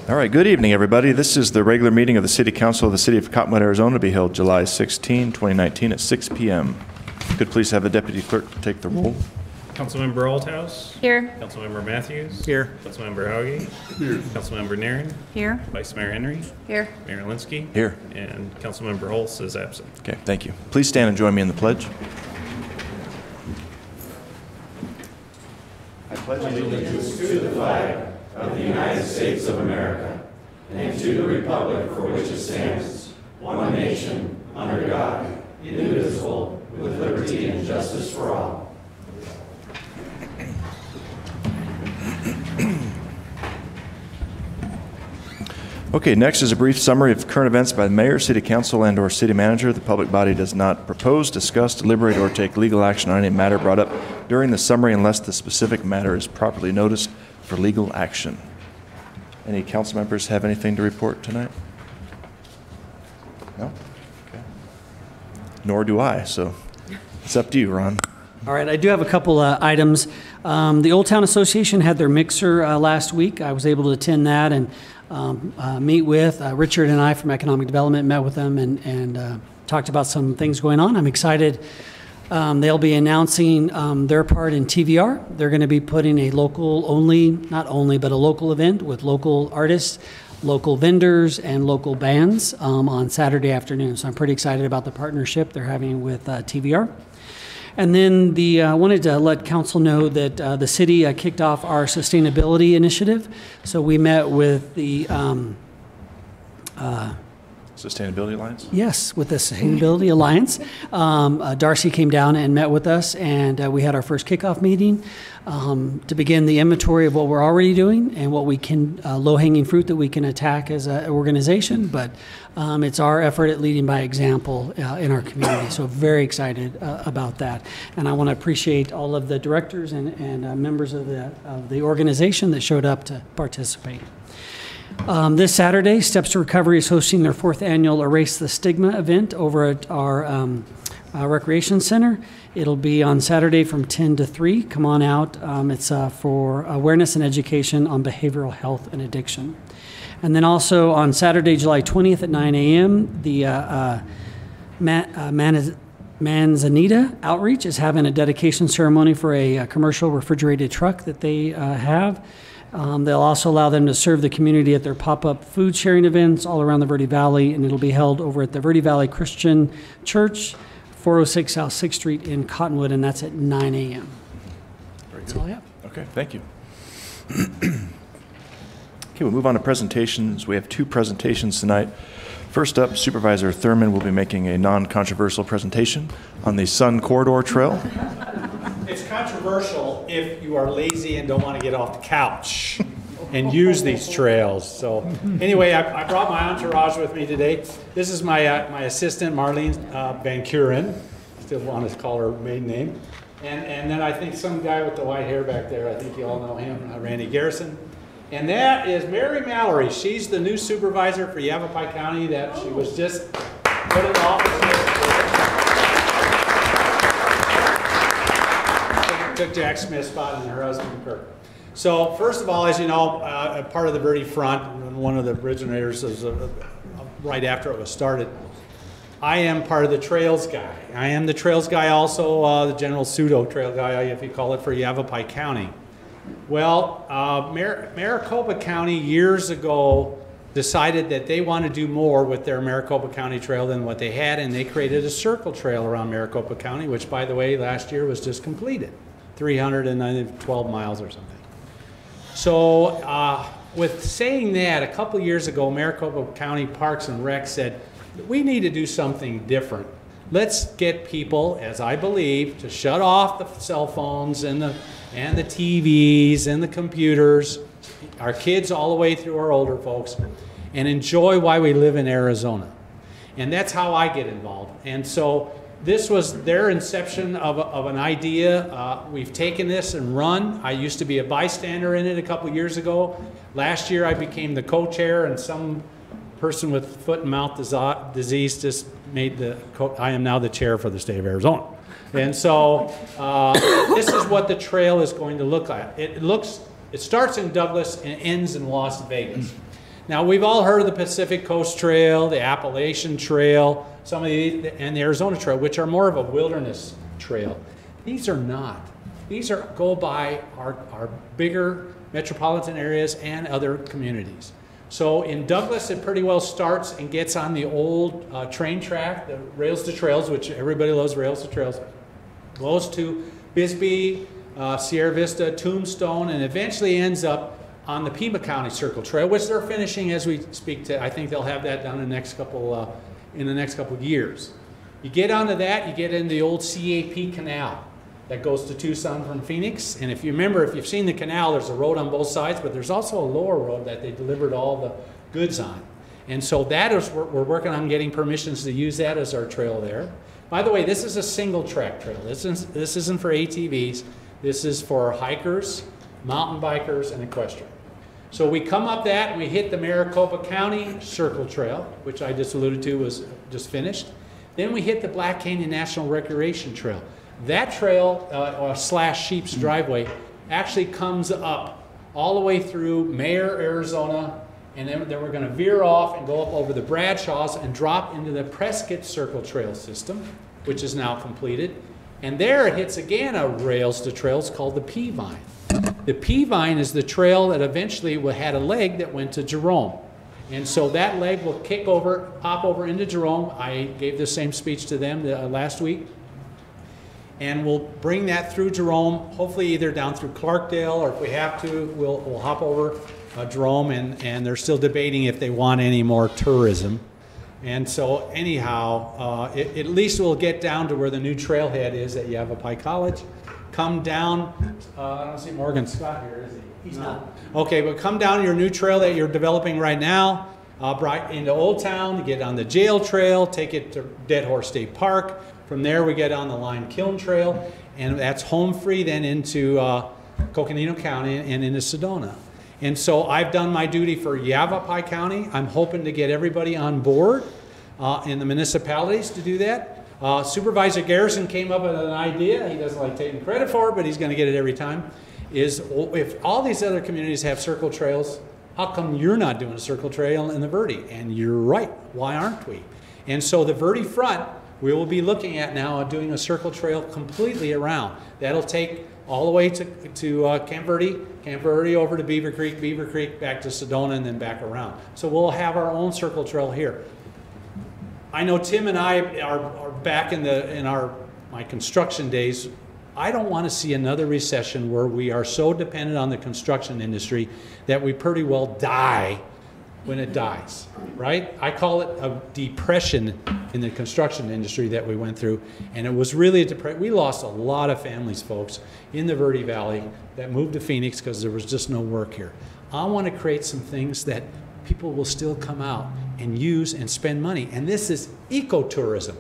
All right, good evening, everybody. This is the regular meeting of the City Council of the City of Cottonwood, Arizona, to be held July 16, 2019 at 6 p.m. Could please have the Deputy Clerk take the roll. Councilmember Althouse. Here. Councilmember Matthews. Here. Councilmember Hauge. Here. Councilmember Nairn. Here. Vice Mayor Henry. Here. Mayor Linsky. Here. And Councilmember Holst is absent. Okay, thank you. Please stand and join me in the pledge. I pledge allegiance to the flag of the United States of America and to the republic for which it stands, one nation, under God, indivisible, with liberty and justice for all. Okay, next is a brief summary of current events by the Mayor, City Council, and/or City Manager. The public body does not propose, discuss, deliberate, or take legal action on any matter brought up during the summary unless the specific matter is properly noticed for legal action. Any council members have anything to report tonight? No? Okay. Nor do I, so it's up to you, Ron. All right, I do have a couple items. The Old Town Association had their mixer last week. I was able to attend that and meet with Richard and I from Economic Development, met with them and talked about some things going on. I'm excited. They'll be announcing their part in TVR. They're going to be putting a local only, not only, but a local event with local artists, local vendors, and local bands on Saturday afternoon. So I'm pretty excited about the partnership they're having with TVR. And then I wanted to let council know that the city kicked off our sustainability initiative. So we met with the Sustainability Alliance? Yes, with the Sustainability Alliance. Darcy came down and met with us, and we had our first kickoff meeting to begin the inventory of what we're already doing and what we can, low-hanging fruit that we can attack as an organization. But it's our effort at leading by example in our community. So very excited about that. And I want to appreciate all of the directors and members of the organization that showed up to participate. This Saturday, Steps to Recovery is hosting their 4th annual Erase the Stigma event over at our Recreation Center. It'll be on Saturday from 10 to 3. Come on out. It's for awareness and education on behavioral health and addiction. And then also on Saturday, July 20th at 9 a.m., the Manzanita Outreach is having a dedication ceremony for a commercial refrigerated truck that they have. They'll also allow them to serve the community at their pop-up food sharing events all around the Verde Valley, and it'll be held over at the Verde Valley Christian Church, 406 South 6th Street in Cottonwood, and that's at 9 a.m. That's all I have. Okay, thank you. Okay, we'll move on to presentations. We have 2 presentations tonight. First up, Supervisor Thurman will be making a non-controversial presentation on the Sun Corridor Trail. It's controversial if you are lazy and don't want to get off the couch and use these trails. So anyway, I brought my entourage with me today. This is my assistant, Marlene Van Kuren. Still want to call her maiden name. And then I think some guy with the white hair back there, I think you all know him, Randy Garrison. And that is Mary Mallory. She's the new supervisor for Yavapai County that she was just put in office. Took Jack Smith's spot and her husband Kirk. So first of all, as you know, part of the Verde Front, one of the originators is right after it was started. I am part of the Trails guy. I am the Trails guy also, the general pseudo trail guy, if you call it, for Yavapai County. Well, Maricopa County years ago decided that they want to do more with their Maricopa County Trail than what they had, and they created a circle trail around Maricopa County, which, by the way, last year was just completed. 312 miles or something. So with saying that, a couple years ago, Maricopa County Parks and Rec said, we need to do something different. Let's get people, as I believe, to shut off the cell phones and the TVs and the computers, our kids all the way through our older folks, and enjoy why we live in Arizona. And that's how I get involved. And so this was their inception of an idea. We've taken this and run. I used to be a bystander in it a couple years ago. Last year I became the co-chair, and some person with foot and mouth disease just made I am now the chair for the state of Arizona. And so this is what the trail is going to look like. It starts in Douglas and ends in Las Vegas. Now, we've all heard of the Pacific Coast Trail, the Appalachian Trail, some of and the Arizona Trail, which are more of a wilderness trail. These are not. These go by our bigger metropolitan areas and other communities. So in Douglas, it pretty well starts and gets on the old train track, the Rails to Trails, which everybody loves Rails to Trails, goes to Bisbee, Sierra Vista, Tombstone, and eventually ends up on the Pima County Circle Trail, which they're finishing as we speak. I think they'll have that done in the next couple of years. You get onto that, you get in the old CAP Canal that goes to Tucson from Phoenix. And if you remember, if you've seen the canal, there's a road on both sides, but there's also a lower road that they delivered all the goods on. And so that is, we're working on getting permissions to use that as our trail there. By the way, this is a single track trail. This isn't for ATVs. This is for hikers, mountain bikers, and equestrian. So we come up that and we hit the Maricopa County Circle Trail, which I just alluded to was just finished. Then we hit the Black Canyon National Recreation Trail. That trail, slash Sheep's Driveway, actually comes up all the way through Mayer, Arizona, and then we're going to veer off and go up over the Bradshaws and drop into the Prescott Circle Trail system, which is now completed. And there it hits again a Rails to Trails called the P-Vine. The P-Vine is the trail that eventually had a leg that went to Jerome. And so that leg will pop over into Jerome. I gave the same speech to them last week. And we'll bring that through Jerome, hopefully either down through Clarkdale, or if we have to, we'll hop over Jerome, and they're still debating if they want any more tourism. And so anyhow, at least we'll get down to where the new trailhead is at Yavapai College. Come down, I don't see Morgan Scott here, is he? He's not. Okay, but come down your new trail that you're developing right now, into Old Town, get on the jail trail, take it to Dead Horse State Park. From there we get on the Lime Kiln Trail, and that's home free then into Coconino County and into Sedona. And so I've done my duty for Yavapai County. I'm hoping to get everybody on board in the municipalities to do that. Supervisor Garrison came up with an idea. He doesn't like taking credit for it, but he's going to get it every time. Is if all these other communities have circle trails, how come you're not doing a circle trail in the Verde? And you're right. Why aren't we? And so the Verde front, we will be looking at now doing a circle trail completely around. That'll take all the way to Camp Verde over to Beaver Creek, back to Sedona, and then back around. So we'll have our own circle trail here. I know Tim and I are back in my construction days. I don't want to see another recession where we are so dependent on the construction industry that we pretty well die when it dies, right? I call it a depression in the construction industry that we went through, and it was really a depression. We lost a lot of families, folks, in the Verde Valley that moved to Phoenix because there was just no work here. I want to create some things that people will still come out and use and spend money, and this is ecotourism.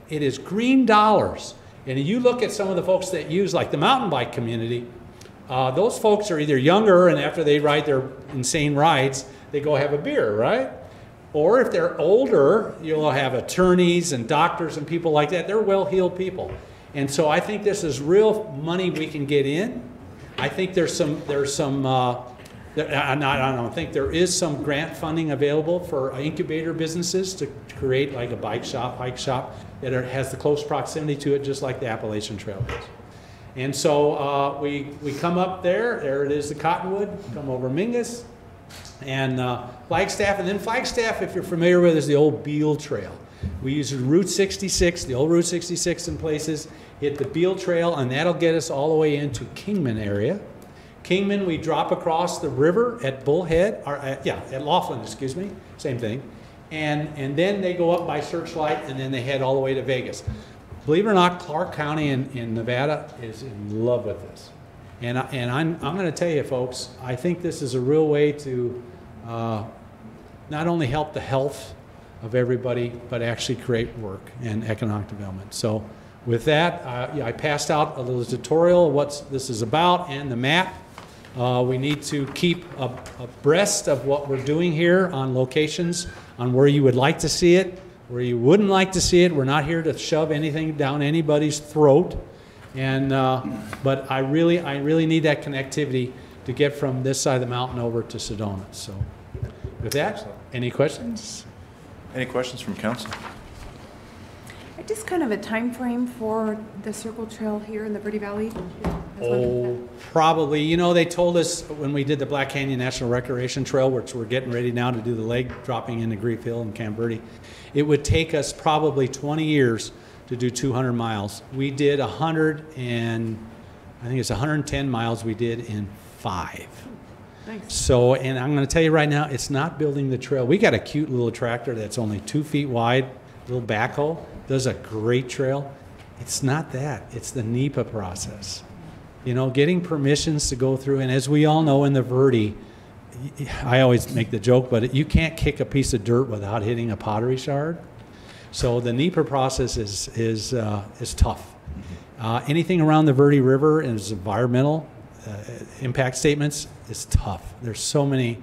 It is green dollars, and you look at some of the folks that use, like the mountain bike community, those folks are either younger, and after they ride their insane rides, they go have a beer, right? Or if they're older, you'll have attorneys and doctors and people like that. They're well-heeled people. And so I think this is real money we can get in. I think I don't think there is some grant funding available for incubator businesses to create like a bike shop, hike shop that has the close proximity to it, just like the Appalachian Trail is. And so we come up there. There it is, the Cottonwood. Come over Mingus. And Flagstaff, and then Flagstaff, if you're familiar with, is the old Beale Trail. We use Route 66, the old Route 66 in places, hit the Beale Trail, and that'll get us all the way into Kingman area. Kingman, we drop across the river at Bullhead, or at Laughlin, excuse me, same thing. And then they go up by Searchlight, and then they head all the way to Vegas. Believe it or not, Clark County in Nevada is in love with this. And I'm going to tell you, folks, I think this is a real way to not only help the health of everybody, but actually create work and economic development. So with that, I passed out a little tutorial of what this is about and the map. We need to keep abreast of what we're doing here on locations, on where you would like to see it, where you wouldn't like to see it. We're not here to shove anything down anybody's throat. And but I really need that connectivity to get from this side of the mountain over to Sedona. So With that, any questions? Any questions from council? Just kind of a time frame for the circle trail here in the Verde Valley? Oh, probably. You know, they told us when we did the Black Canyon National Recreation Trail, which we're getting ready now to do the leg dropping into Grief Hill and Camp Verde, it would take us probably 20 years to do 200 miles. We did 110 miles we did in 5. Nice. So, and I'm going to tell you right now, it's not building the trail. We got a cute little tractor that's only 2 feet wide, little backhoe, does a great trail. It's not that. It's the NEPA process. You know, getting permissions to go through, and as we all know in the Verde, I always make the joke, but you can't kick a piece of dirt without hitting a pottery shard. So the NEPA process is tough. Anything around the Verde River is environmental impact statements is tough. There's so many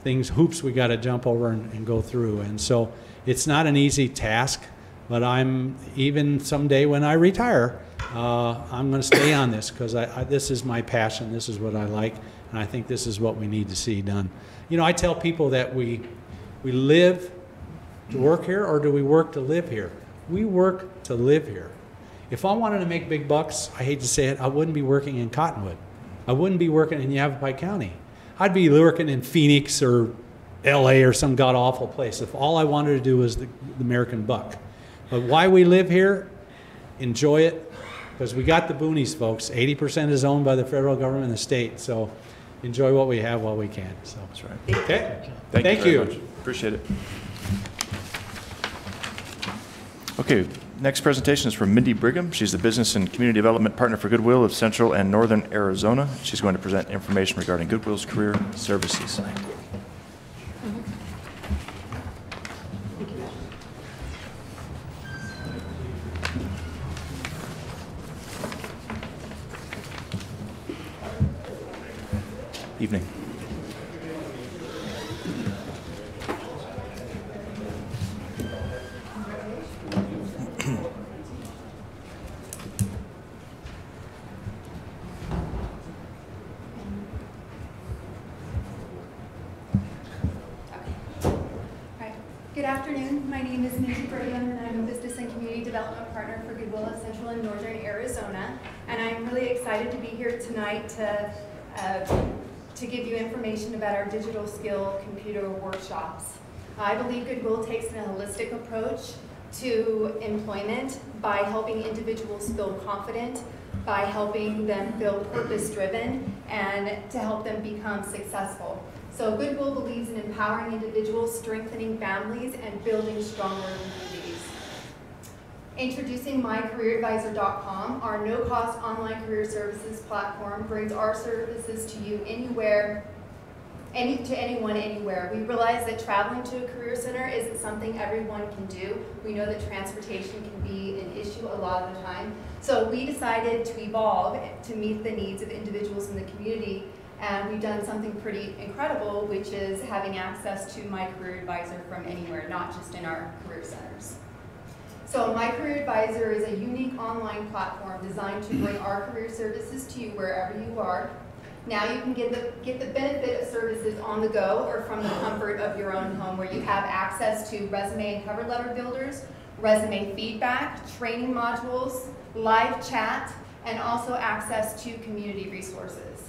things, hoops we got to jump over and go through, and so it's not an easy task. But I'm, even someday when I retire, I'm going to stay on this because this is my passion. This is what I like, and I think this is what we need to see done. You know, I tell people that we live to work here, or do we work to live here? We work to live here. If I wanted to make big bucks, I hate to say it, I wouldn't be working in Cottonwood. I wouldn't be working in Yavapai County. I'd be working in Phoenix or LA or some god-awful place if all I wanted to do was the American buck. But why we live here, enjoy it, because we got the boonies, folks. 80% is owned by the federal government and the state, so enjoy what we have while we can. So That's right. okay. Thank you very much. Appreciate it. Okay, next presentation is from Mindy Brigham. She's the Business and Community Development Partner for Goodwill of Central and Northern Arizona. She's going to present information regarding Goodwill's career services. Evening. Good afternoon. My name is Mindy Brigham, and I'm a Business and Community Development Partner for Goodwill of Central and Northern Arizona. And I'm really excited to be here tonight to give you information about our digital skill computer workshops. I believe Goodwill takes a holistic approach to employment by helping individuals feel confident, by helping them feel purpose-driven, and to help them become successful. So Goodwill believes in empowering individuals, strengthening families, and building stronger communities. Introducing mycareeradvisor.com, our no-cost online career services platform, brings our services to you anywhere, to anyone, anywhere. We realize that traveling to a career center isn't something everyone can do. We know that transportation can be an issue a lot of the time. So we decided to evolve to meet the needs of individuals in the community. And we've done something pretty incredible, which is having access to My Career Advisor from anywhere, not just in our career centers. So My Career Advisor is a unique online platform designed to bring our career services to you wherever you are. Now you can get the benefit of services on the go or from the comfort of your own home, where you have access to resume and cover letter builders, resume feedback, training modules, live chat, and also access to community resources.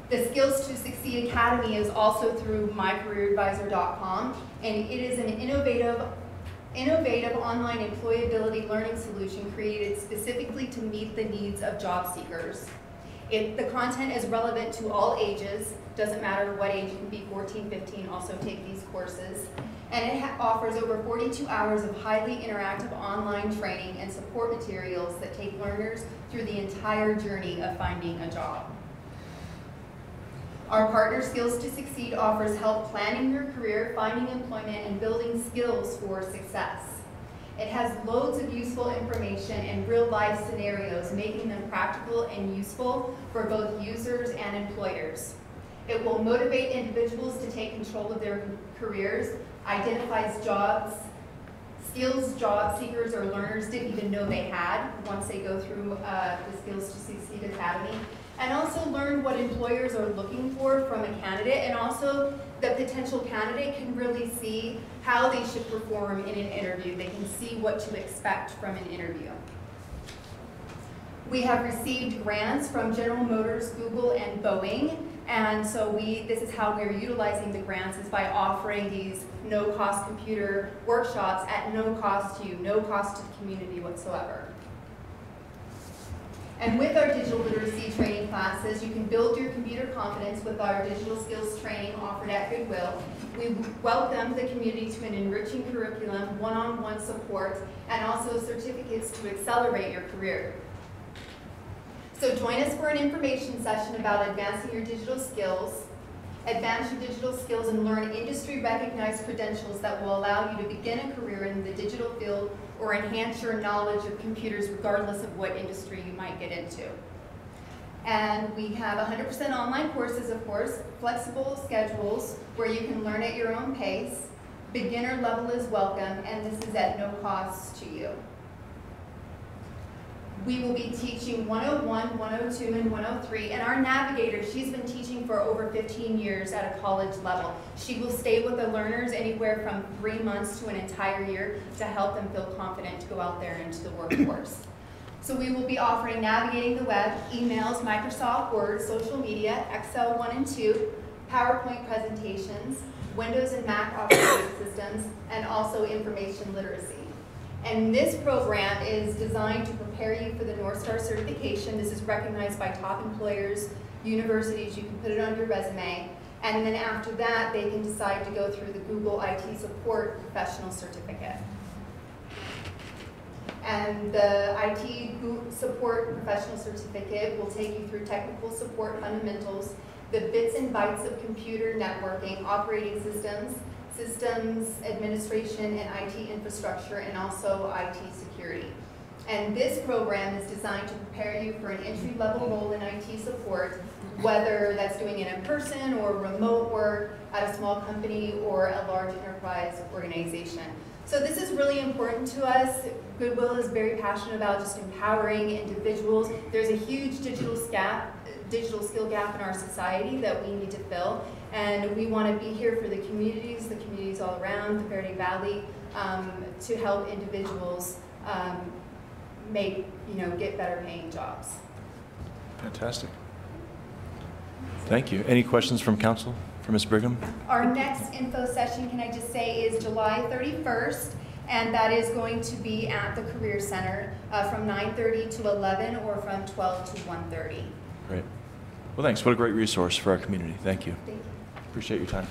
The Skills to Succeed Academy is also through mycareeradvisor.com, and it is an innovative online employability learning solution created specifically to meet the needs of job seekers. The content is relevant to all ages, doesn't matter what age, you can be 14, 15, also take these courses. And it offers over 42 hours of highly interactive online training and support materials that take learners through the entire journey of finding a job. Our partner, Skills to Succeed, offers help planning your career, finding employment, and building skills for success. It has loads of useful information and real-life scenarios, making them practical and useful for both users and employers. It will motivate individuals to take control of their careers, identifies skills job seekers or learners didn't even know they had once they go through the Skills to Succeed Academy, and also learn what employers are looking for from a candidate, and also the potential candidate can really see how they should perform in an interview. They can see what to expect from an interview. We have received grants from General Motors, Google, and Boeing, and so this is how we're utilizing the grants, is by offering these no-cost computer workshops at no cost to you, no cost to the community whatsoever. And with our digital literacy training classes, you can build your computer confidence with our digital skills training offered at Goodwill. We welcome the community to an enriching curriculum, one-on-one support, and also certificates to accelerate your career. So join us for an information session about advancing your digital skills, advance your digital skills, and learn industry-recognized credentials that will allow you to begin a career in the digital field or enhance your knowledge of computers regardless of what industry you might get into. And we have 100% online courses, of course, flexible schedules where you can learn at your own pace. Beginner level is welcome, and this is at no cost to you. We will be teaching 101, 102, and 103, and our navigator, she's been teaching for over 15 years at a college level. She will stay with the learners anywhere from 3 months to an entire year to help them feel confident to go out there into the workforce. So we will be offering navigating the web, emails, Microsoft Word, social media, Excel 1 and 2, PowerPoint presentations, Windows and Mac operating systems, and also information literacy. And this program is designed to prepare you for the North Star certification. This is recognized by top employers, universities. You can put it on your resume. And then after that, they can decide to go through the Google IT Support Professional Certificate. And the IT Support Professional Certificate will take you through technical support fundamentals, the bits and bytes of computer networking, operating systems, systems administration and IT infrastructure, and also IT security. And this program is designed to prepare you for an entry-level role in IT support, whether that's doing it in person or remote work at a small company or a large enterprise organization. So this is really important to us. Goodwill is very passionate about just empowering individuals. There's a huge digital skill gap in our society that we need to fill. And we want to be here for the communities all around the Verde Valley, to help individuals get better paying jobs. Fantastic. Thank you. Any questions from council for Ms. Brigham? Our next info session, can I just say, is July 31st, and that is going to be at the Career Center from 9:30 to 11 or from 12 to 1:30. Great. Well, thanks. What a great resource for our community. Thank you. Thank you. Appreciate your time.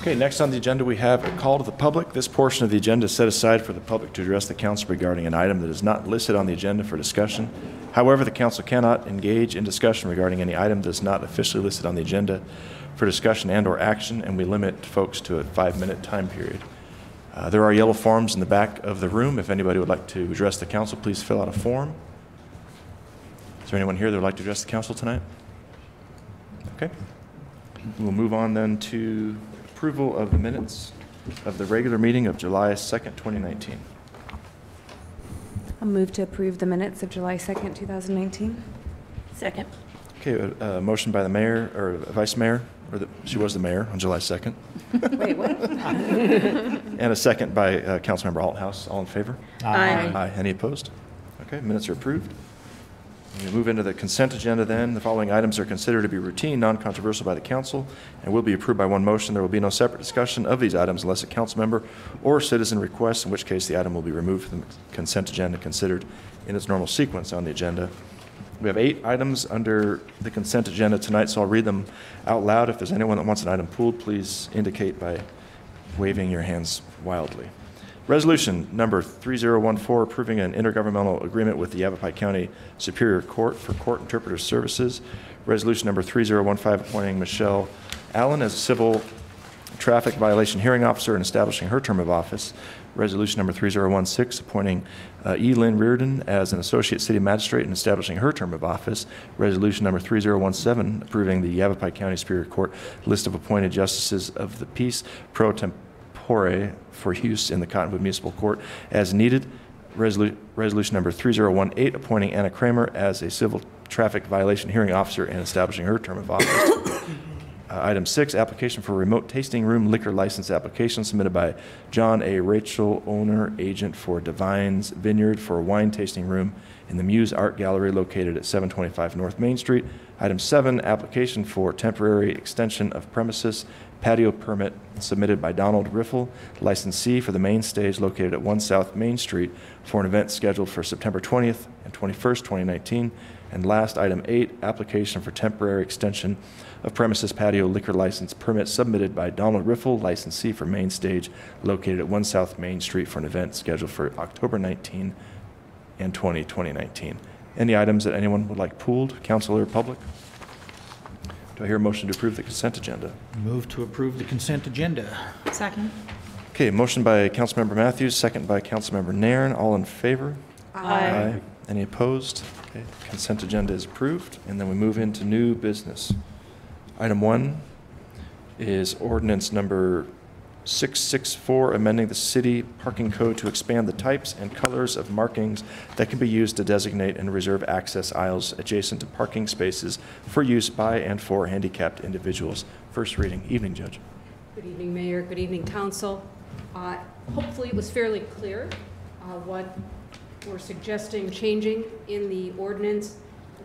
Okay, next on the agenda we have a call to the public. This portion of the agenda is set aside for the public to address the council regarding an item that is not listed on the agenda for discussion. However, the council cannot engage in discussion regarding any item that is not officially listed on the agenda for discussion and/or action, and we limit folks to a 5-minute time period. There are yellow forms in the back of the room. If anybody would like to address the council, please fill out a form. Is there anyone here that would like to address the council tonight? Okay. We'll move on then to approval of the minutes of the regular meeting of July 2nd, 2019. I'll move to approve the minutes of July 2nd, 2019. Second. Okay, a motion by the mayor, or vice mayor, she was the mayor on July 2nd. Wait, what? And a second by Councilmember Althouse. All in favor? Aye. Aye. Any opposed? Okay, minutes are approved. We move into the consent agenda then. The following items are considered to be routine, non-controversial by the council, and will be approved by one motion. There will be no separate discussion of these items unless a council member or citizen requests, in which case the item will be removed from the consent agenda, considered in its normal sequence on the agenda. We have 8 items under the consent agenda tonight, so I'll read them out loud. If there's anyone that wants an item pulled, please indicate by waving your hands wildly. Resolution number 3014, approving an intergovernmental agreement with the Yavapai County Superior Court for court interpreter services. Resolution number 3015, appointing Michelle Allen as a civil traffic violation hearing officer and establishing her term of office. Resolution number 3016, appointing E. Lynn Reardon as an associate city magistrate and establishing her term of office. Resolution number 3017, approving the Yavapai County Superior Court list of appointed justices of the peace pro tempore for use in the Cottonwood Municipal Court as needed. Resolution number 3018, appointing Anna Kramer as a civil traffic violation hearing officer and establishing her term of office. Item 6, application for remote tasting room liquor license application submitted by John A. Rachel, owner, agent for Divine's Vineyard for a wine tasting room in the Muse Art Gallery located at 725 North Main Street. Item 7, application for temporary extension of premises patio permit submitted by Donald Riffle, licensee for the main stage located at 1 South Main Street for an event scheduled for September 20th and 21st, 2019. And last, item 8, application for temporary extension of premises patio liquor license permit submitted by Donald Riffle, licensee for main stage located at 1 South Main Street for an event scheduled for October 19 and 20, 2019. Any items that anyone would like pooled, council or public? Do I hear a motion to approve the consent agenda? Move to approve the consent agenda. Second. Okay, motion by Councilmember Matthews, second by Councilmember Nairn. All in favor? Aye. Any opposed? Okay, consent agenda is approved. And then we move into new business. Item 1 is ordinance number 664, amending the city parking code to expand the types and colors of markings that can be used to designate and reserve access aisles adjacent to parking spaces for use by and for handicapped individuals. First reading. Evening, Judge. Good evening, Mayor. Good evening, Council. Hopefully it was fairly clear what we're suggesting changing in the ordinance.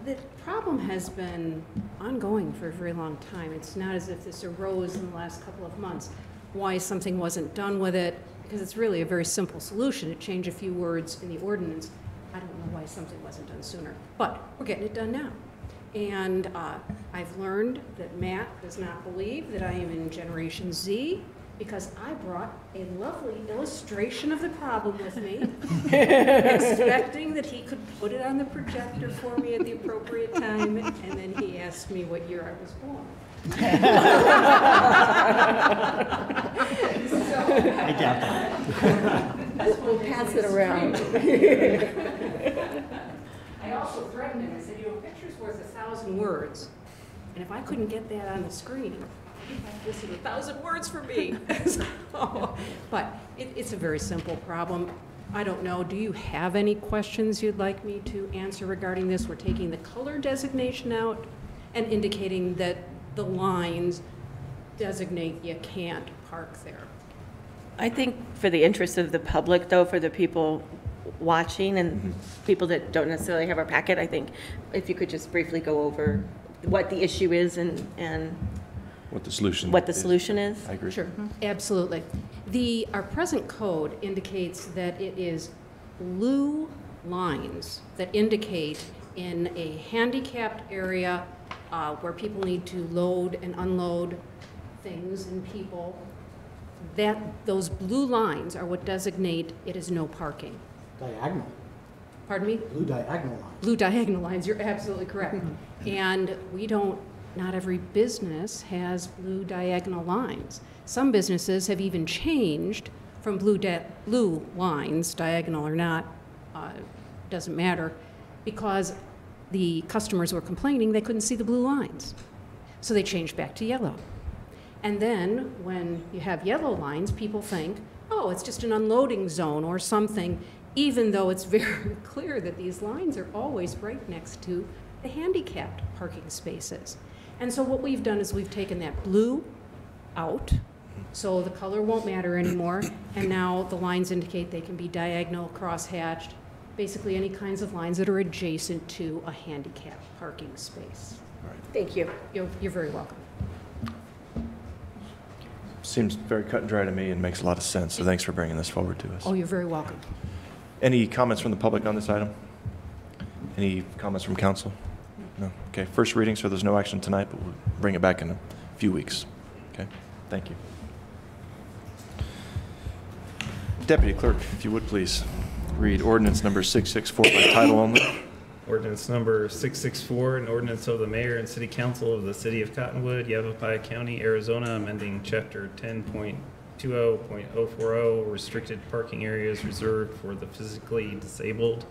The problem has been ongoing for a very long time. It's not as if this arose in the last couple of months. Why something wasn't done with it, because it's really a very simple solution to change a few words in the ordinance. I don't know why something wasn't done sooner, but we're getting it done now. And I've learned that Matt does not believe that I am in Generation Z, because I brought a lovely illustration of the problem with me, expecting that he could put it on the projector for me at the appropriate time, and then he asked me what year I was born. I doubt that. We'll pass it around. I also threatened him. I said, a picture's worth 1,000 words. And if I couldn't get that on the screen, you'd have to listen to 1,000 words for me. But it's a very simple problem. I don't know, do you have any questions you'd like me to answer regarding this? We're taking the color designation out and indicating that the lines designate you can't park there. I think for the interest of the public, though, for the people watching and people that don't necessarily have our packet, I think if you could just briefly go over what the issue is and what the solution is. I agree. Sure, absolutely. Our present code indicates that it is blue lines that indicate in a handicapped area where people need to load and unload things and people, that those blue lines are what designate it as no parking. Diagonal. Pardon me? Blue diagonal lines. Blue diagonal lines, you're absolutely correct. And not every business has blue diagonal lines. Some businesses have even changed from blue lines, diagonal or not, doesn't matter, because the customers were complaining they couldn't see the blue lines. So they changed back to yellow. And then when you have yellow lines, people think, oh, it's just an unloading zone or something, even though it's very clear that these lines are always right next to the handicapped parking spaces. And so what we've done is we've taken that blue out, so the color won't matter anymore, and now the lines indicate they can be diagonal, cross-hatched, basically any kinds of lines that are adjacent to a handicapped parking space. All right. Thank you. You're very welcome. Seems very cut and dry to me and makes a lot of sense, so thanks for bringing this forward to us. Oh, you're very welcome. Any comments from the public on this item? Any comments from council? No? Okay, first reading, so there's no action tonight, but we'll bring it back in a few weeks. Okay, thank you. Deputy Clerk, if you would please read ordinance number 664 by title only. Ordinance number 664, an ordinance of the mayor and city council of the city of Cottonwood, Yavapai County, Arizona, amending chapter 10.20.040, restricted parking areas reserved for the physically disabled,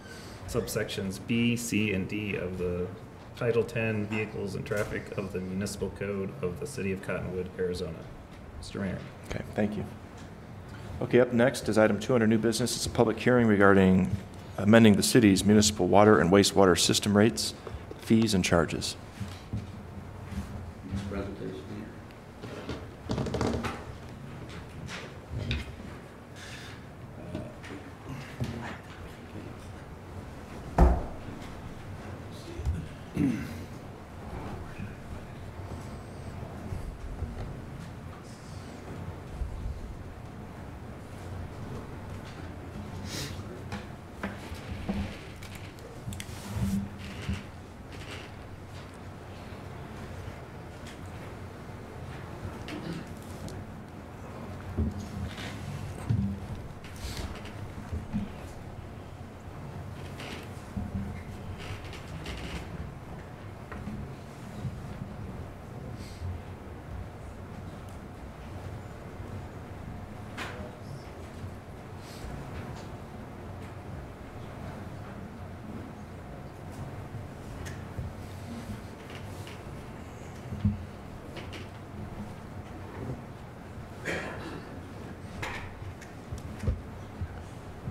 subsections B, C, and D of the Title 10 Vehicles and Traffic of the Municipal Code of the city of Cottonwood, Arizona. Mr. Mayor. Okay, thank you. Okay, up next is item 2 under new business. It's a public hearing regarding amending the city's municipal water and wastewater system rates, fees, and charges. Presentation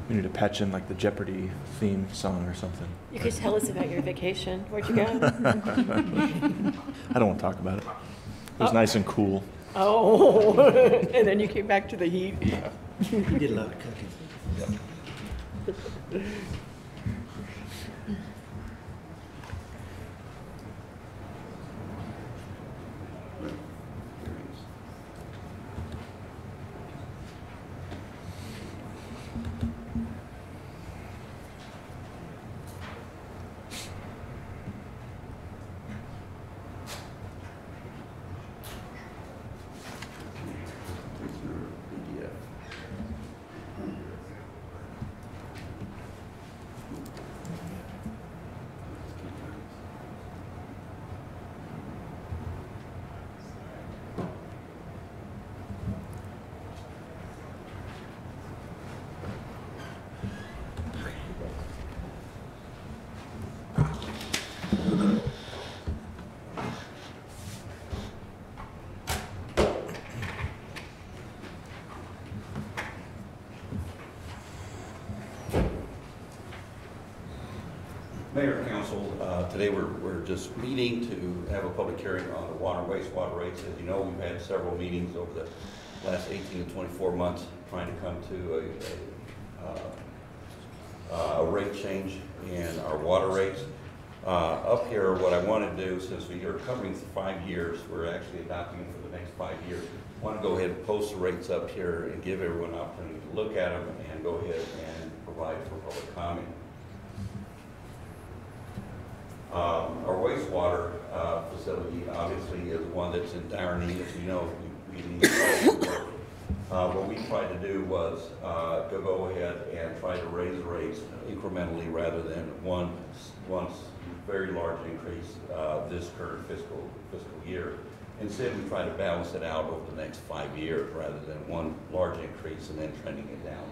We need to patch in like the Jeopardy theme song or something. You could tell us about your vacation. Where'd you go? I don't want to talk about it. It was nice and cool. Oh, and then you came back to the heat. You did a lot of cooking. Mayor and Council, today we're just meeting to have a public hearing on the water and wastewater rates. As you know, we've had several meetings over the last 18 to 24 months trying to come to a rate change in our water rates. Up here, what I want to do, since we are covering for 5 years, we're actually adopting for the next 5 years. I want to go ahead and post the rates up here and give everyone an opportunity to look at them and go ahead and provide for public comment. Our wastewater facility obviously is one that's in dire need. As you know, we need work. What we tried to do was to go ahead and try to raise the rates incrementally rather than one very large increase this current fiscal year. Instead, we try to balance it out over the next 5 years rather than one large increase and then trending it down.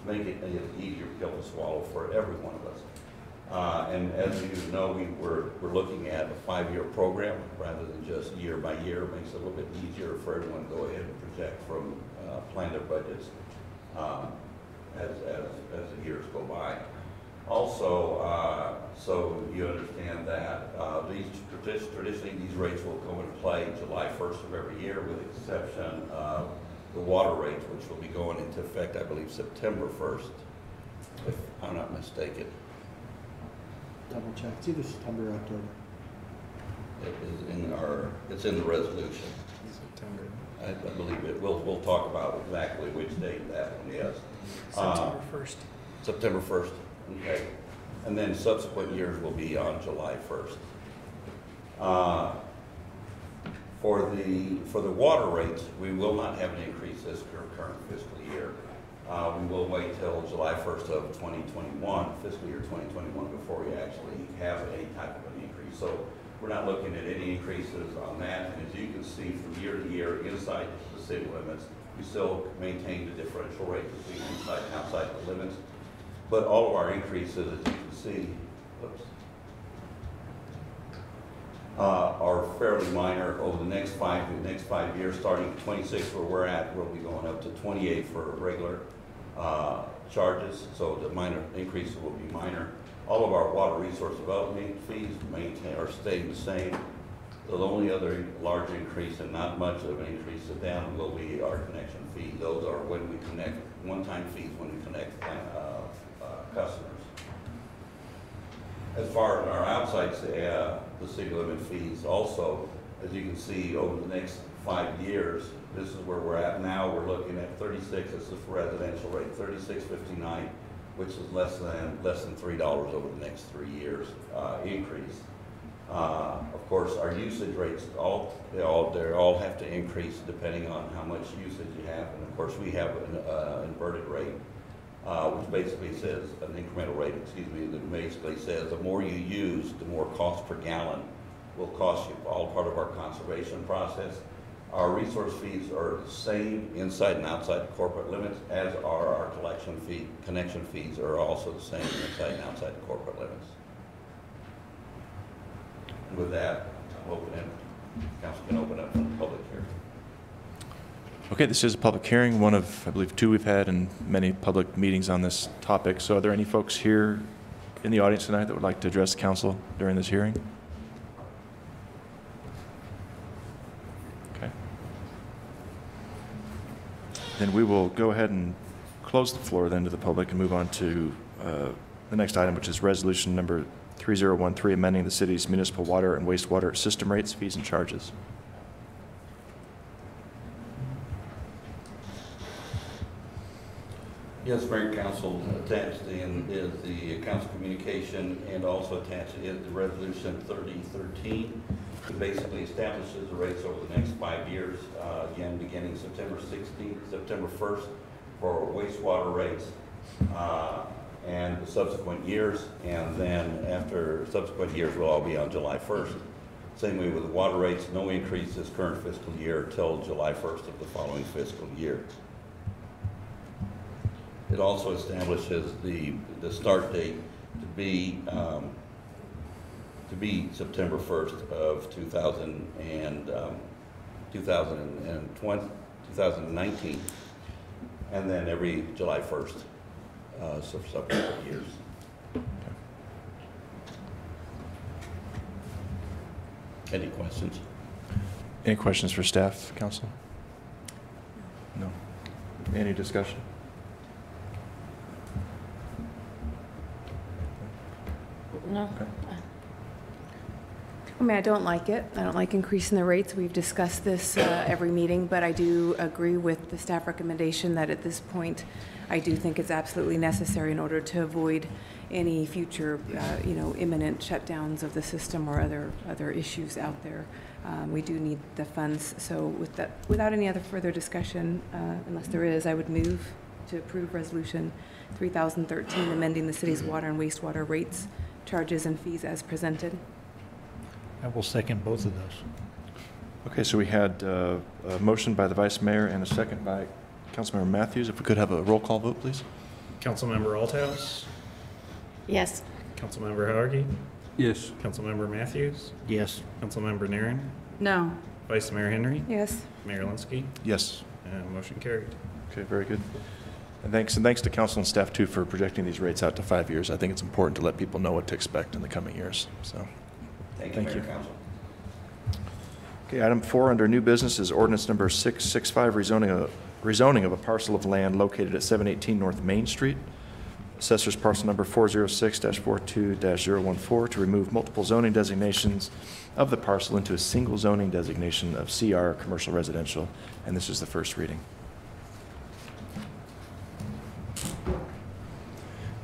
Make it an easier pill to swallow for every one of us. And as you know, we're looking at a 5-year program rather than just year by year. It makes it a little bit easier for everyone to go ahead and project from plan their budgets as the years go by. Also, so you understand that traditionally these rates will come into play July 1st of every year, with the exception of the water rates, which will be going into effect, I believe, September 1st, if I'm not mistaken. Double check. It's either September or October. It is it's in the resolution. September. I believe it. We'll talk about exactly which date that one is. September 1st. September 1st, okay. And then subsequent years will be on July 1st. For the water rates, we will not have an increase this current fiscal year. We will wait till July 1st of 2021, fiscal year 2021, before we actually have any type of an increase. So we're not looking at any increases on that. And as you can see from year to year inside the city limits, we still maintain the differential rate between inside and outside the limits. But all of our increases, as you can see, are fairly minor over the next five years. Starting at 26 where we're at, we'll be going up to 28 for regular charges, so the minor increase will be minor. All of our water resource development fees maintain or stay the same. So the only other large increase, and not much of an increase down, will be our connection fees. Those are when we connect, one-time fees when we connect customers. As far as our outside the city limit fees, also, as you can see, over the next 5 years, this is where we're at now. We're looking at 36. This is for residential rate, 36.59, which is less than $3 over the next 3 years increase. Of course, our usage rates they all have to increase depending on how much usage you have, and of course we have an inverted rate, which basically says an incremental rate. Excuse me, that basically says the more you use, the more cost per gallon will cost you. All part of our conservation process. Our resource fees are the same inside and outside the corporate limits, as are our connection fees are also the same inside and outside the corporate limits. And with that, I'll open it. Council can open up for the public hearing. Okay, this is a public hearing, one of, I believe, 2 we've had in many public meetings on this topic. So are there any folks here in the audience tonight that would like to address the council during this hearing? Okay. Then we will go ahead and close the floor then to the public and move on to the next item, which is resolution number 3013, amending the city's municipal water and wastewater system rates, fees, and charges. Yes, Mayor Council, attached in is the council communication, and also attached is the resolution 3013. It basically establishes the rates over the next 5 years, again beginning September 1st for wastewater rates, and the subsequent years, and then after subsequent years will all be on July 1st. Same way with the water rates, no increase this current fiscal year till July 1st of the following fiscal year. It also establishes the start date to be September 1st of 2019, and then every July 1st. Subsequent years. Any questions? Any questions for staff, council? No. Any discussion? No. Okay. I mean, I don't like it. I don't like increasing the rates. We've discussed this every meeting, but I do agree with the staff recommendation that at this point, I do think it's absolutely necessary in order to avoid any future, imminent shutdowns of the system or other issues out there. We do need the funds. So with that, without any other further discussion, unless there is, I would move to approve Resolution 3013, amending the city's water and wastewater rates, charges, and fees as presented. I will second both of those. Okay, so we had a motion by the Vice Mayor and a second by Councilmember Matthews. If we could have a roll call vote, please. Councilmember Althouse. Yes. Councilmember Haarge. Yes. Councilmember Matthews. Yes. Councilmember Naren. No. Vice Mayor Henry. Yes. Mayor Linsky. Yes. And motion carried. Okay, very good. And thanks to council and staff too for projecting these rates out to 5 years. I think it's important to let people know what to expect in the coming years. So, Thank you, Mayor you. Council. Okay, item 4 under new business is ordinance number 665, rezoning of a parcel of land located at 718 North Main Street. Assessor's parcel number 406-42-014 to remove multiple zoning designations of the parcel into a single zoning designation of CR, commercial residential, and this is the first reading.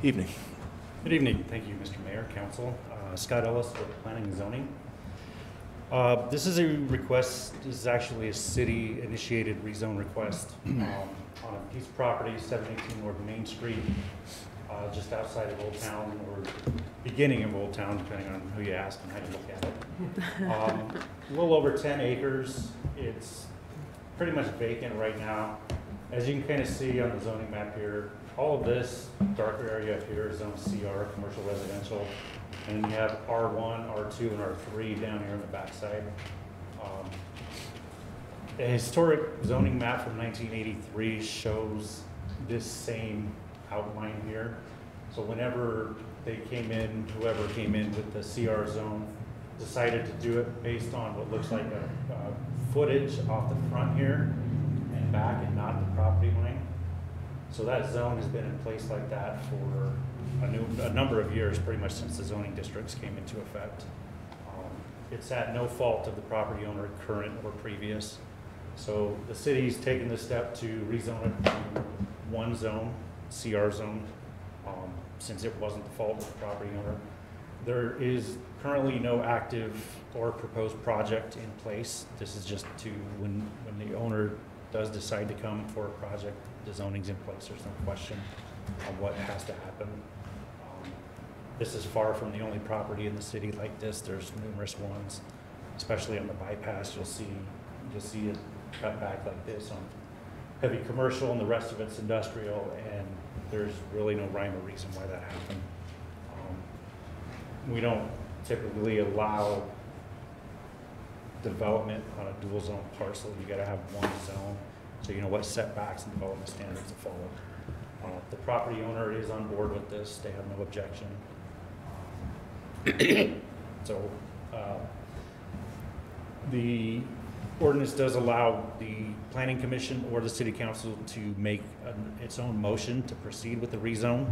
Evening. Good evening. Thank you, Mr. Mayor, Council. Scott Ellis with Planning and Zoning. This is a request, this is actually a city-initiated rezone request on a piece of property, 718 North Main Street, just outside of Old Town, or beginning of Old Town, depending on who you ask and how you look at it. A little over 10 acres. It's pretty much vacant right now. As you can kind of see on the zoning map here, all of this darker area up here is zone CR, commercial residential. And you have R1, R2, and R3 down here on the backside. A historic zoning map from 1983 shows this same outline here. So whenever they came in, whoever came in with the CR zone, decided to do it based on what looks like a footage off the front here and back and not the property line. So that zone has been in place like that for a number of years, pretty much since the zoning districts came into effect. It's at no fault of the property owner, current or previous. So the city's taken the step to rezone it to one zone, CR zone, since it wasn't the fault of the property owner. There is currently no active or proposed project in place. This is just to, when the owner does decide to come for a project, the zoning's in place. There's no question on what has to happen. This is far from the only property in the city like this. There's numerous ones, especially on the bypass. You'll see it cut back like this on heavy commercial, and the rest of it's industrial, and there's really no rhyme or reason why that happened. We don't typically allow development on a dual zone parcel. You gotta have one zone, so you know what setbacks and development standards to follow. The property owner is on board with this. They have no objection. So the ordinance does allow the planning commission or the city council to make its own motion to proceed with the rezone.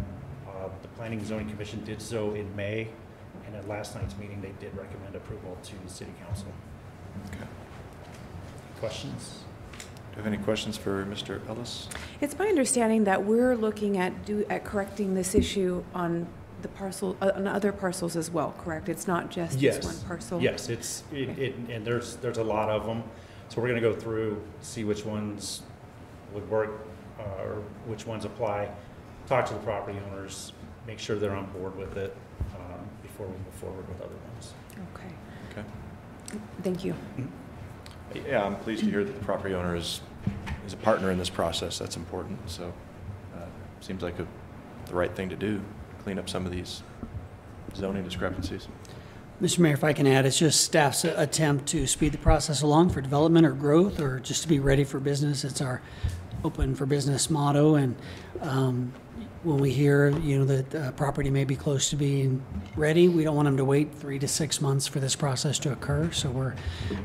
The planning and zoning commission did so in May, and at last night's meeting they did recommend approval to the city council. Okay. Questions? Do you have any questions for Mr. Ellis? It's my understanding that we're looking at correcting this issue on the parcel, on other parcels as well, correct? It's not just this one parcel? Yes, and there's a lot of them. So we're gonna go through, see which ones would work, or which ones apply, talk to the property owners, make sure they're on board with it, before we move forward with other ones. Okay. Okay. Thank you. Yeah, I'm pleased to hear that the property owner is a partner in this process. That's important. So seems like the right thing to do, clean up some of these zoning discrepancies. Mr. Mayor, if I can add, it's just staff's attempt to speed the process along for development or growth, or just to be ready for business. It's our open for business motto, and when we hear, that property may be close to being ready, we don't want them to wait 3 to 6 months for this process to occur. So we're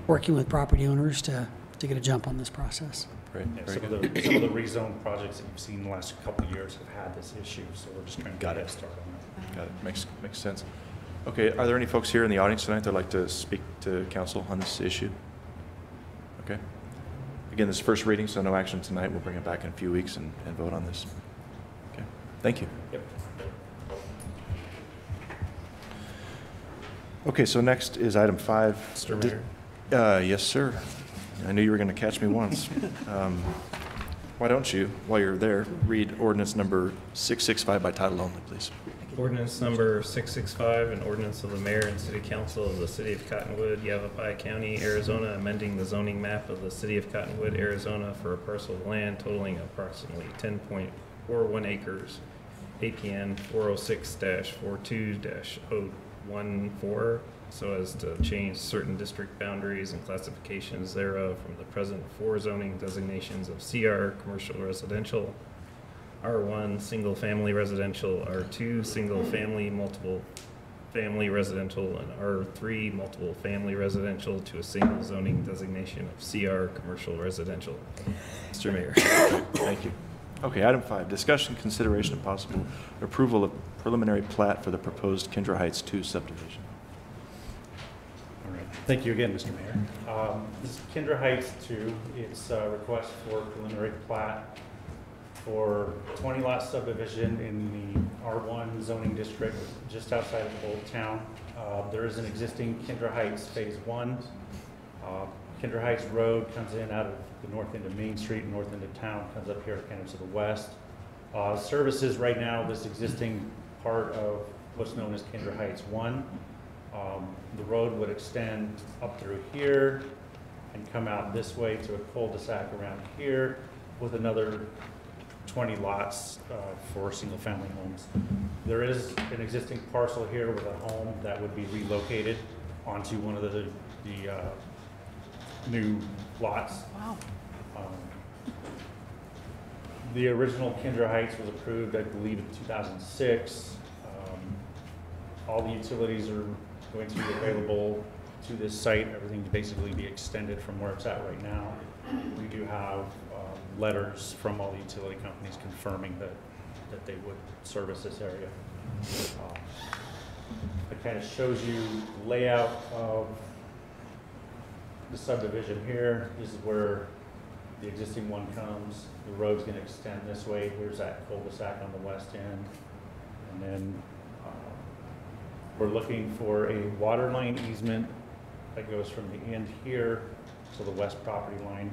working with property owners to get a jump on this process. Great. Yeah, some of the rezone projects that you've seen in the last couple of years have had this issue, so we're just trying to get a start on it. Got it. Makes sense. Okay, are there any folks here in the audience tonight that would like to speak to council on this issue? Okay. Again, this is first reading, so no action tonight. We'll bring it back in a few weeks and vote on this. Okay. Thank you. Yep. Okay, so next is item 5. Mr. Mayor. Yes, sir. I knew you were going to catch me once. Why don't you, while you're there, read ordinance number 665 by title only, please. Ordinance number 665, an ordinance of the mayor and city council of the city of Cottonwood, Yavapai County, Arizona, amending the zoning map of the city of Cottonwood, Arizona for a parcel of land totaling approximately 10.41 acres, APN 406-42-014, so as to change certain district boundaries and classifications thereof from the present 4 zoning designations of CR, commercial residential, R1, single family residential, R2, single family, multiple family residential, and R3, multiple family residential, to a single zoning designation of CR, commercial residential. Mr. Mayor. Thank you. Okay, item 5, discussion, consideration, and possible approval of preliminary plat for the proposed KINDRA Heights 2 subdivision. All right. Thank you again, Mr. Mayor. This is KINDRA Heights 2. It's a request for preliminary plat for 20 lot subdivision in the R1 zoning district just outside of Old Town. There is an existing KINDRA Heights Phase 1. KINDRA Heights Road comes in out of the north end of Main Street, north end of town, comes up here kind of to the west. Services right now this existing part of what's known as KINDRA Heights 1. The road would extend up through here and come out this way to a cul-de-sac around here with another 20 lots for single family homes. There is an existing parcel here with a home that would be relocated onto one of the new lots. Wow. The original KINDRA Heights was approved, I believe, in 2006. All the utilities are going to be available to this site. Everything to basically be extended from where it's at right now. We do have letters from all the utility companies confirming that they would service this area. It kind of shows you the layout of the subdivision here. This is where the existing one comes. The road's going to extend this way. Here's that cul-de-sac on the west end. And then we're looking for a water line easement that goes from the end here to the west property line.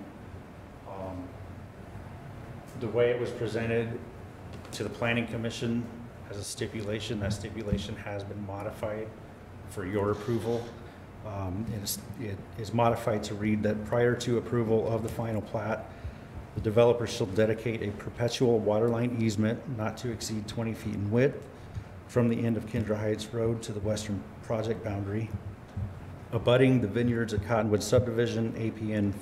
The way it was presented to the Planning Commission as a stipulation, that stipulation has been modified for your approval. It is modified to read that prior to approval of the final plat, the developer shall dedicate a perpetual waterline easement not to exceed 20 feet in width from the end of KINDRA Heights Road to the western project boundary, abutting the vineyards at Cottonwood subdivision, APN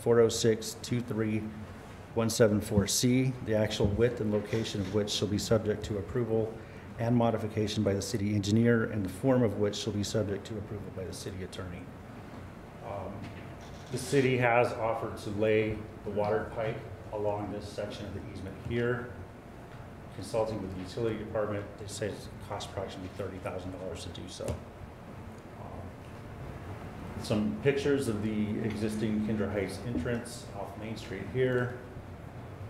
406-23174C, the actual width and location of which shall be subject to approval and modification by the city engineer, and the form of which shall be subject to approval by the city attorney. The city has offered to lay the water pipe along this section of the easement here. Consulting with the utility department, they say it costs approximately $30,000 to do so. Some pictures of the existing KINDRA Heights entrance off Main Street here,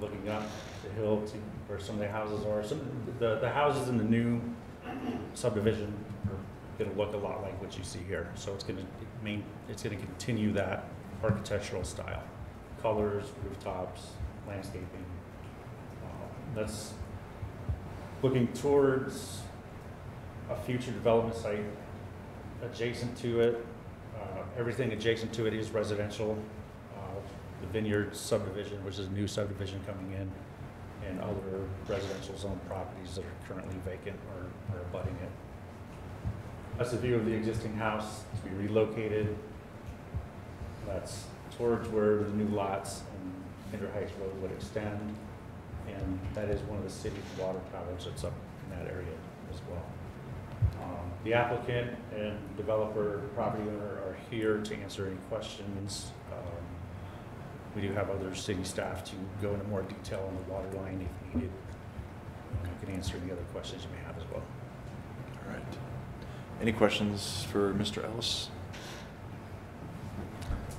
looking up the hill to where some of the houses are. Some of the houses in the new subdivision are going to look a lot like what you see here. So it's going to continue that architectural style, colors, rooftops, landscaping. That's looking towards a future development site adjacent to it. Everything adjacent to it is residential. The Vineyard subdivision, which is a new subdivision coming in, and other residential zone properties that are currently vacant or abutting it. That's a view of the existing house to be relocated. That's towards where the new lots and KINDRA Heights Road would extend, and that is one of the city's water towers that's up in that area as well. The applicant and developer, property owner are here to answer any questions. We do have other city staff to go into more detail on the water line if needed. I can answer any other questions you may have as well. All right. Any questions for Mr. Ellis?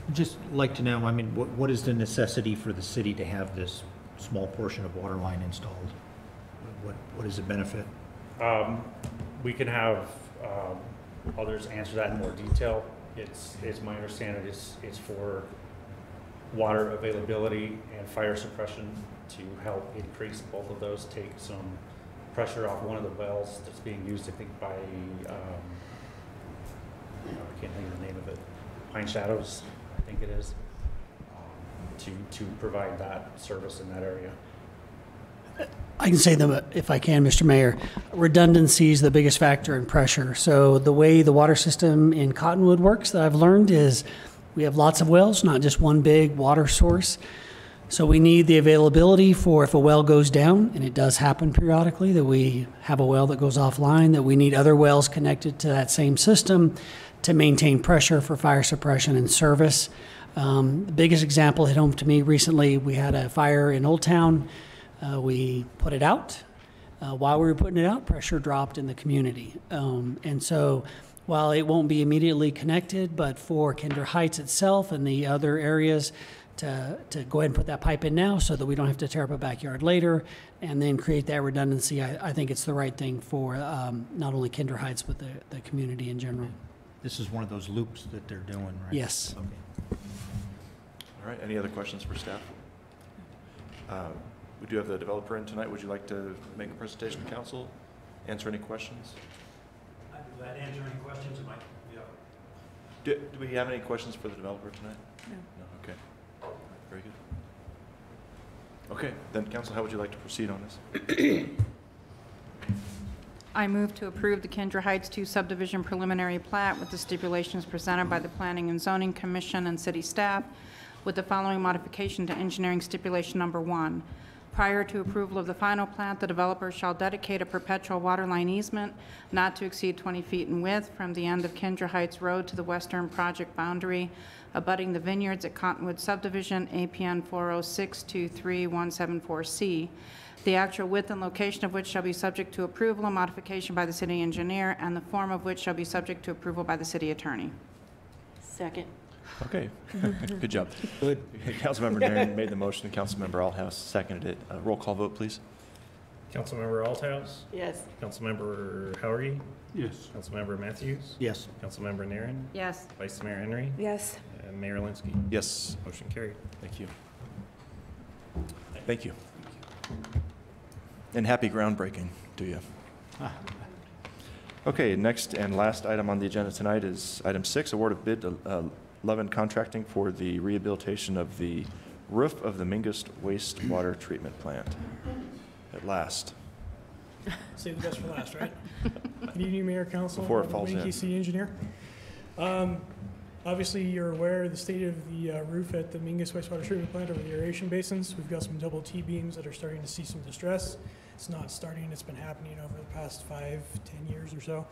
I'd just like to know, I mean, what is the necessity for the city to have this small portion of water line installed? What is the benefit? We can have others answer that in more detail. It's my understanding it's for water availability and fire suppression to help increase both of those, take some pressure off one of the wells that's being used, I think, by, I can't think of the name of it, Pine Shadows, I think it is, to provide that service in that area. I can say that, if I can, Mr. Mayor, redundancy is the biggest factor in pressure. So the way the water system in Cottonwood works that I've learned is we have lots of wells, not just one big water source. So we need the availability for if a well goes down, and it does happen periodically, that we have a well that goes offline, that we need other wells connected to that same system to maintain pressure for fire suppression and service. The biggest example hit home to me recently. We had a fire in Old Town. We put it out. While we were putting it out, pressure dropped in the community. And so while it won't be immediately connected, but for KINDRA Heights itself and the other areas to go ahead and put that pipe in now so that we don't have to tear up a backyard later and then create that redundancy, I think it's the right thing for not only KINDRA Heights, but the community in general. This is one of those loops that they're doing, right? Yes. Okay. All right, any other questions for staff? We do have the developer in tonight. Would you like to make a presentation to council? Answer any questions? I'd be glad to answer any questions. Yeah. Do we have any questions for the developer tonight? No. No, okay. Very good. Okay, then council, how would you like to proceed on this? I move to approve the KINDRA Heights 2 subdivision preliminary plat with the stipulations presented by the Planning and Zoning Commission and city staff with the following modification to engineering stipulation number 1. Prior to approval of the final plat, the developer shall dedicate a perpetual water line easement not to exceed 20 feet in width from the end of KINDRA Heights Road to the western project boundary, abutting the vineyards at Cottonwood subdivision, APN 406232174C. The actual width and location of which shall be subject to approval and modification by the city engineer, and the form of which shall be subject to approval by the city attorney. Second. Okay, good job. Good. Councilmember Nairn made the motion, Councilmember Althouse seconded it. Roll call vote, please. Councilmember Althouse? Yes. Councilmember Howery? Yes. Councilmember Matthews? Yes. Councilmember Nairn? Yes. Vice Mayor Henry? Yes. And Mayor Linsky? Yes. Motion carried. Thank you. Thank you. And happy groundbreaking to you. Okay, next and last item on the agenda tonight is item 6, award of bid to LOVEN Contracting for the rehabilitation of the roof of the MINGUS wastewater treatment plant. At last. Save the best for last, right? Good evening, Mayor, Council. Before it falls in. KC engineer. Obviously, you're aware of the state of the roof at the MINGUS wastewater treatment plant over the aeration basins. We've got some double T-beams that are starting to see some distress. It's not starting, it's been happening over the past 5-10 years or so.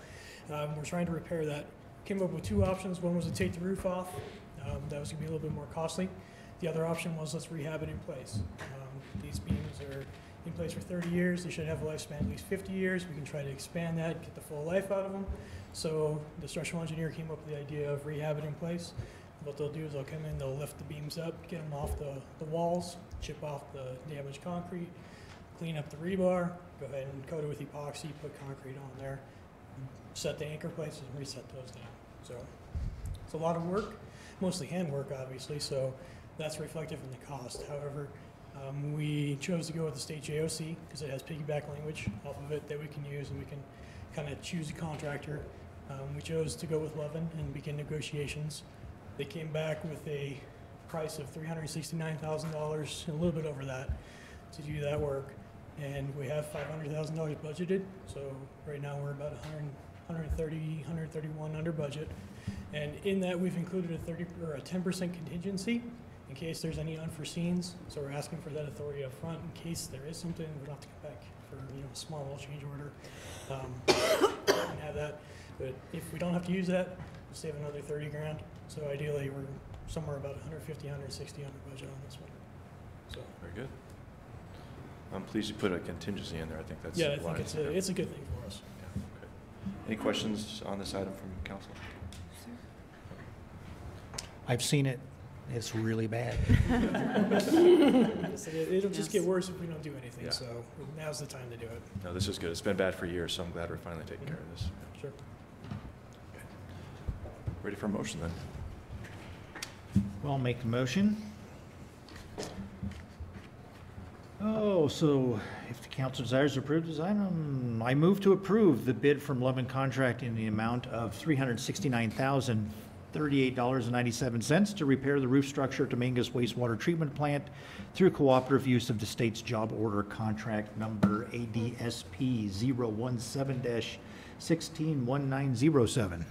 We're trying to repair that. Came up with two options. One was to take the roof off. That was gonna be a little bit more costly. The other option was let's rehab it in place. These beams are in place for 30 years. They should have a lifespan of at least 50 years. We can try to expand that, get the full life out of them. So the structural engineer came up with the idea of rehab it in place. What they'll do is they'll come in, they'll lift the beams up, get them off the walls, chip off the damaged concrete, clean up the rebar, go ahead and coat it with epoxy, put concrete on there, set the anchor places and reset those down. So it's a lot of work, mostly hand work obviously, so that's reflective in the cost. However, we chose to go with the state JOC because it has piggyback language off of it that we can use, and we can kind of choose a contractor. We chose to go with LOVEN and begin negotiations. They came back with a price of $369,000, a little bit over that, to do that work. And we have $500,000 budgeted, so right now we're about 131 under budget. And in that, we've included a 10% contingency in case there's any unforeseens. So we're asking for that authority up front in case there is something. We don't have to come back for a small little change order. We can have that, but if we don't have to use that, we'll save another 30 grand. So ideally, we're somewhere about 150, 160 under budget on this one. So very good. I'm pleased you put a contingency in there. I think that's I think it's a good thing for us. Yeah, okay. Any questions on this item from council? I've seen it. It's really bad. It'll just get worse if we don't do anything, so now's the time to do it. No, this is good. It's been bad for years, so I'm glad we're finally taking care of this. Yeah. Sure. Okay. Ready for a motion then? Well, I'll make the motion. Oh, so if the council desires to approve this item, I move to approve the bid from LOVEN Contract in the amount of $369,038.97 to repair the roof structure to MINGUS wastewater treatment plant through cooperative use of the state's job order contract number ADSP 017-161907.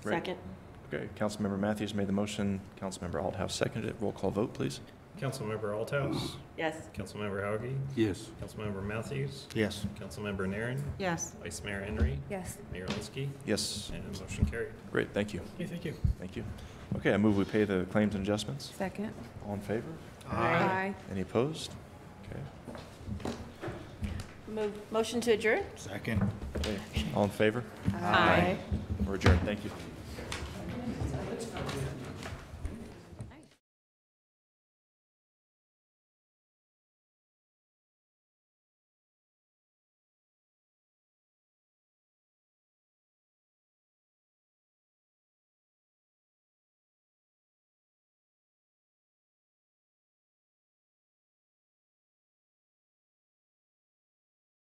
Second. Okay, Councilmember Matthews made the motion. Councilmember Althouse seconded it. Roll call vote, please. Councilmember Althouse? Yes. Councilmember Hauge? Yes. Councilmember Matthews? Yes. Councilmember Nairn? Yes. Vice Mayor Henry? Yes. Mayor Linsky? Yes. And motion carried. Great, thank you. Okay, thank you. Thank you. Okay, I move we pay the claims and adjustments. Second. All in favor? Aye. Any opposed? Okay. Motion to adjourn? Second. Okay. All in favor? Aye. We're adjourned. Thank you.